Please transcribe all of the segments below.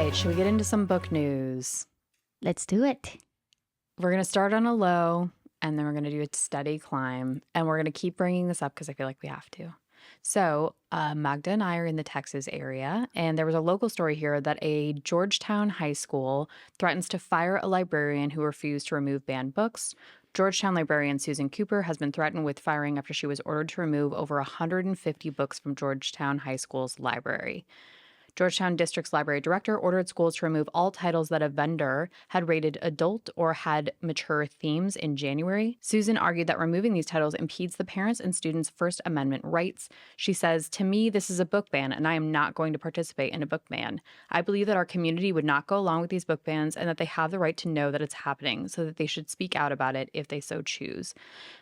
right, should we get into some book news? Let's do it. We're going to start on a low, and then we're going to do a steady climb. And we're going to keep bringing this up because I feel like we have to. So Magda and I are in the Texas area, and there was a local story here that a Georgetown high school threatens to fire a librarian who refused to remove banned books. Georgetown librarian Susan Cooper has been threatened with firing after she was ordered to remove over 150 books from Georgetown High School's library. Georgetown District's library director ordered schools to remove all titles that a vendor had rated adult or had mature themes in January. Susan argued that removing these titles impedes the parents' and students' First Amendment rights. She says, "To me, this is a book ban, and I am not going to participate in a book ban. I believe that our community would not go along with these book bans and that they have the right to know that it's happening, so that they should speak out about it if they so choose."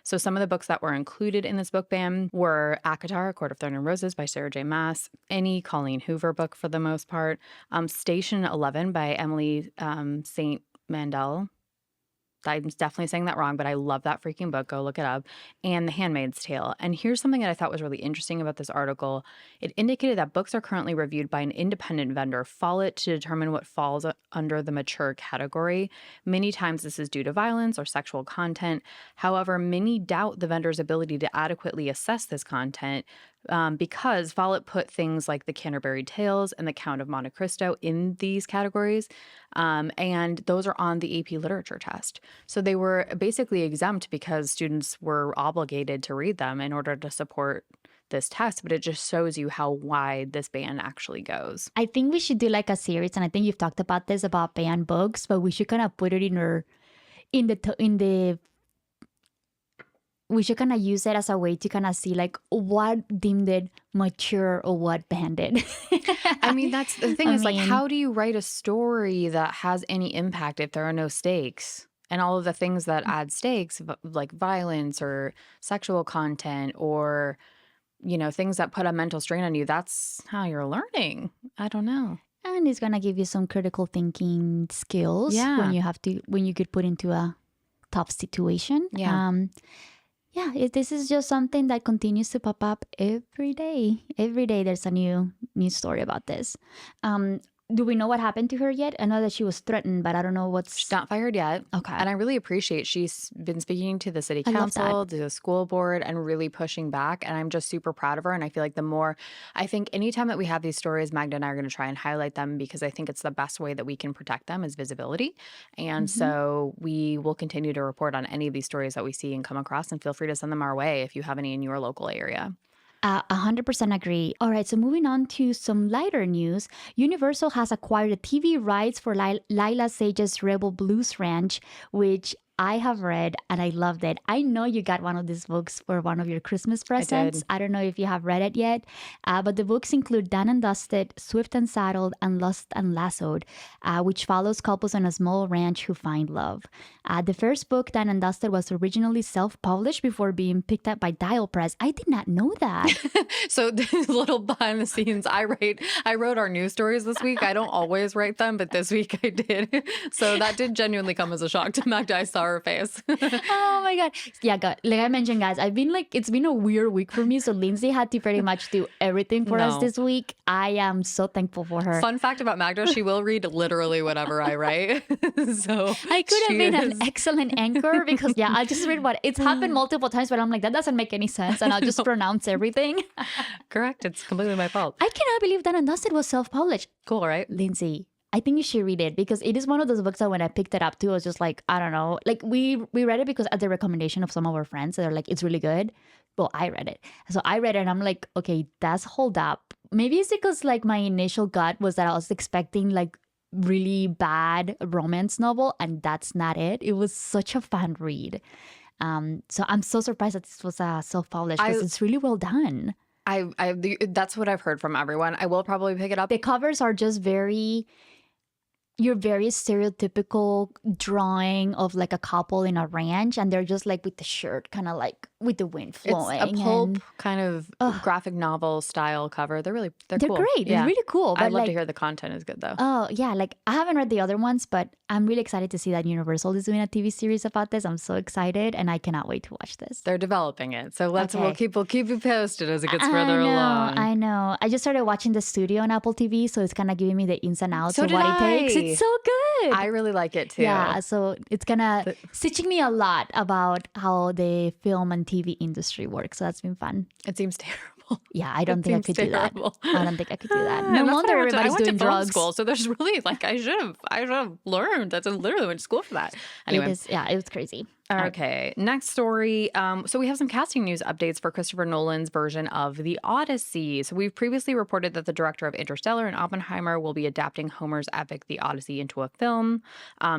So some of the books that were included in this book ban were ACOTAR, A Court of Thorn and Roses by Sarah J. Maas, any Colleen Hoover book for the most part, Station 11 by Emily St. Mandel. I'm definitely saying that wrong, but I love that freaking book. Go look it up. And The Handmaid's Tale. And here's something that I thought was really interesting about this article. It indicated that books are currently reviewed by an independent vendor, Follett, to determine what falls under the mature category. Many times this is due to violence or sexual content. However, many doubt the vendor's ability to adequately assess this content because Follett put things like The Canterbury Tales and The Count of Monte Cristo in these categories. And those are on the AP literature test. So they were basically exempt because students were obligated to read them in order to support this test, but it just shows you how wide this ban actually goes. I think we should do like a series, and I think you've talked about this about banned books, but we should kind of put it we should kind of use it as a way to kind of see like what deemed it mature or what banned it. I mean, that's the thing is like, how do you write a story that has any impact if there are no stakes? And all of the things that add stakes, like violence or sexual content or, you know, things that put a mental strain on you, that's how you're learning. I don't know. And it's going to give you some critical thinking skills when you get put into a tough situation. Yeah. This is just something that continues to pop up every day. Every day there's a new story about this. Do we know what happened to her yet? I know that she was threatened, but I don't know what's... She's not fired yet. Okay. And I really appreciate she's been speaking to the city council, to the school board, and really pushing back. And I'm just super proud of her. And I feel like I think anytime that we have these stories, Magda and I are going to try and highlight them because I think it's the best way that we can protect them is visibility. And so we will continue to report on any of these stories that we see and come across, and feel free to send them our way if you have any in your local area. 100% agree. All right, so moving on to some lighter news. Universal has acquired the TV rights for Lyla Sage's Rebel Blues Ranch, which I have read and I loved it. I know you got one of these books for one of your Christmas presents. I don't know if you have read it yet, but the books include Done and Dusted, Swift and Saddled, and Lost and Lassoed, which follows couples on a small ranch who find love. The first book, Done and Dusted, was originally self-published before being picked up by Dial Press. I did not know that. So this little behind the scenes, I wrote our news stories this week. I don't always write them, but this week I did. So that did genuinely come as a shock to Magda. I saw her face. Oh my God. Yeah, like I mentioned, guys, it's been a weird week for me. So Lindsay had to pretty much do everything for us this week. I am so thankful for her. Fun fact about Magda, she will read literally whatever I write. So I could have been an excellent anchor because I just read it's happened multiple times, but I'm like, that doesn't make any sense. And I'll just pronounce everything. Correct. It's completely my fault. I cannot believe Done and Dusted was self-published. Cool, right? Lindsay, I think you should read it because it is one of those books that when I picked it up too, I was just like, I don't know. Like we read it because at the recommendation of some of our friends, they're like, it's really good. Well, I read it. So I read it and I'm like, okay, that's hold up. Maybe it's because like my initial gut was that I was expecting like really bad romance novel and that's not it. It was such a fun read. So I'm so surprised that this was self-published because it's really well done. That's what I've heard from everyone. I will probably pick it up. The covers are just your very stereotypical drawing of like a couple in a ranch, and they're just like with the shirt kind of like with the wind It's flowing. a pulp And kind of graphic novel style cover. They're they're cool. great. Yeah. They're really cool. I'd But love to like, hear the content is good though. oh yeah, like I haven't read the other ones, but I'm really excited to see that Universal is doing a TV series about this. I'm so excited, and I cannot wait to watch this. They're developing it. So Okay. we'll keep you posted as it gets further along. I know. I just started watching the studio on Apple TV, so it's kind of giving me the ins and outs So of did what it takes. I. It's so good. I really like it too. Yeah, so it's gonna teaching me a lot about how the film and TV industry works. So that's been fun. It seems terrible. Yeah, I don't think I could do that. I don't think I could do that. And No that's wonder what everybody's I went doing to film drugs. school, so there's really like I should have learned. That's literally went to school for that. Anyway, It was crazy. Okay, next story. So we have some casting news updates for Christopher Nolan's version of the Odyssey. So we've previously reported that the director of Interstellar and Oppenheimer will be adapting Homer's epic The Odyssey into a film.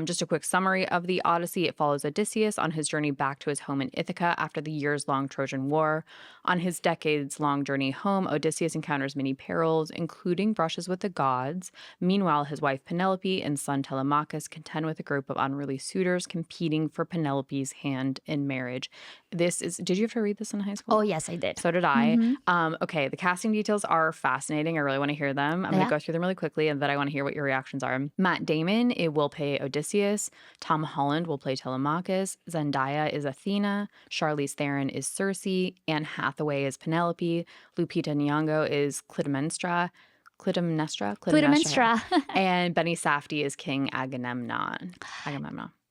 Just a quick summary of the Odyssey. It follows Odysseus on his journey back to his home in Ithaca after the years-long Trojan War. On his decades-long journey home, Odysseus encounters many perils, including brushes with the gods. Meanwhile, his wife Penelope and son Telemachus contend with a group of unruly suitors competing for Penelope's hand in marriage. Did you have to read this in high school? Oh, yes, I did. So did I. Okay, the casting details are fascinating. I really want to hear them. I'm going to go through them really quickly, and then I want to hear what your reactions are. Matt Damon will play Odysseus. Tom Holland will play Telemachus. Zendaya is Athena. Charlize Theron is Circe. Anne Hathaway is Penelope. Lupita Nyong'o is Clytemnestra. And Benny Safdie is King Agamemnon.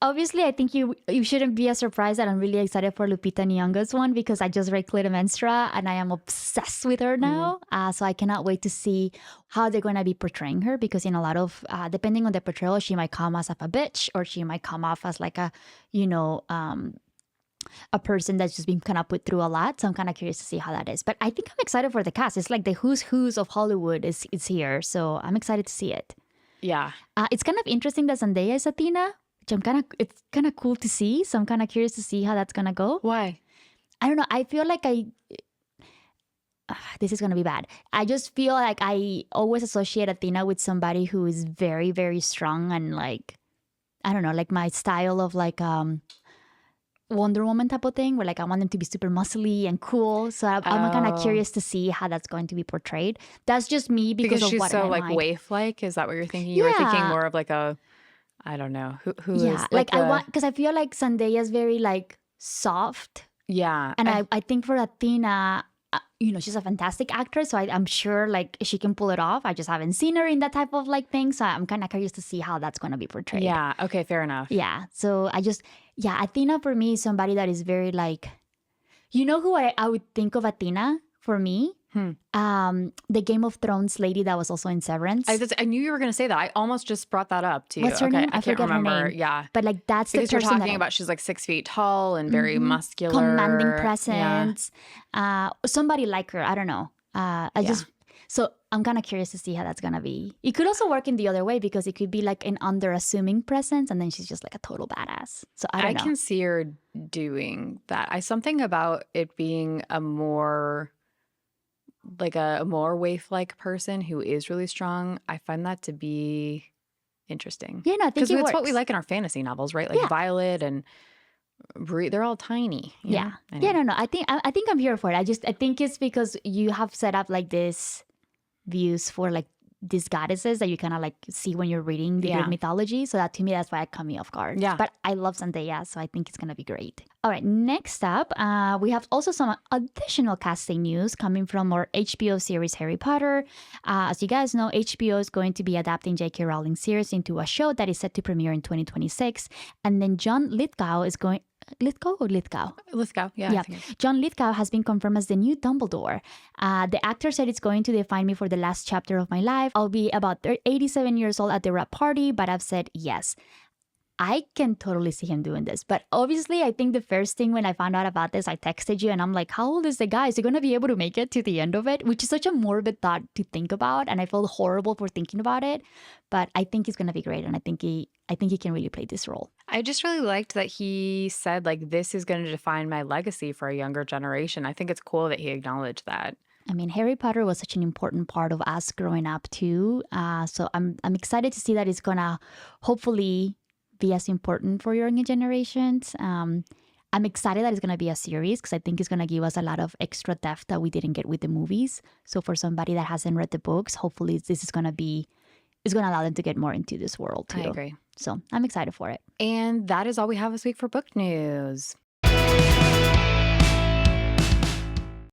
Obviously, I think you shouldn't be surprised that I'm really excited for Lupita Nyong'o's one because I just read Clytemnestra and I am obsessed with her now. So I cannot wait to see how they're going to be portraying her because in a lot of, depending on the portrayal, she might come off as a bitch or she might come off as like a person that's just been kind of put through a lot. So I'm kind of curious to see how that is. But I think I'm excited for the cast. It's like the who's of Hollywood is here. So I'm excited to see it. Yeah. It's kind of interesting that Zendaya is Athena. It's kind of cool to see. So I'm kind of curious to see how that's going to go. Why? I don't know. I feel like this is going to be bad. I just feel like I always associate Athena with somebody who is very, very strong and like, I don't know, like my style of like Wonder Woman type of thing where like I want them to be super muscly and cool. So I'm kind of curious to see how that's going to be portrayed. That's just me because of she's what so in my like mind. waif-like. Is that what you're thinking? You were thinking more of like a, I don't know, who is like I want because I feel like Zendaya is very like soft. Yeah, and I think for Athena, she's a fantastic actress, so I'm sure like she can pull it off. I just haven't seen her in that type of like thing, so I'm kind of curious to see how that's going to be portrayed. Yeah. Okay. Fair enough. Yeah. So Athena for me is somebody that is very like, who I would think of Athena for me. The Game of Thrones lady that was also in Severance. I knew you were going to say that. I almost just brought that up to you. What's her name? I can't remember. Her name. Yeah, but like that's because the person you're talking about. She's like 6 feet tall and very muscular, commanding presence. Yeah. Somebody like her. I don't know. So I'm kind of curious to see how that's gonna be. It could also work in the other way because it could be like an underassuming presence, and then she's just like a total badass. So I don't know. I can see her doing that. Something about it being a more waif-like person who is really strong. I find that to be interesting. Yeah, no, I think because it's what we like in our fantasy novels, right? Like Violet and they're all tiny. Yeah. Anyway. Yeah, no. I think I'm here for it. I think it's because you have set up like this views for like these goddesses that you kind of like see when you're reading the Greek mythology. So that to me, that's why it caught me off guard. Yeah. But I love Zendaya, so I think it's going to be great. All right, next up, we have also some additional casting news coming from our HBO series Harry Potter. As you guys know, HBO is going to be adapting J.K. Rowling's series into a show that is set to premiere in 2026. And then John Lithgow is going... Lithgow or Lithgow? Lithgow, yeah. John Lithgow has been confirmed as the new Dumbledore. The actor said it's going to define me for the last chapter of my life. I'll be about 87 years old at the wrap party, but I've said yes. I can totally see him doing this. But obviously, I think the first thing when I found out about this, I texted you and I'm like, how old is the guy? Is he going to be able to make it to the end of it? Which is such a morbid thought to think about. And I feel horrible for thinking about it. But I think he's going to be great. And I think he can really play this role. I just really liked that he said, like, this is going to define my legacy for a younger generation. I think it's cool that he acknowledged that. I mean, Harry Potter was such an important part of us growing up, too. So I'm excited to see that it's going to hopefully be as important for younger generations. I'm excited that it's going to be a series because I think it's going to give us a lot of extra depth that we didn't get with the movies. So for somebody that hasn't read the books, hopefully this is going to be, it's going to allow them to get more into this world too. I agree. So I'm excited for it. And that is all we have this week for book news.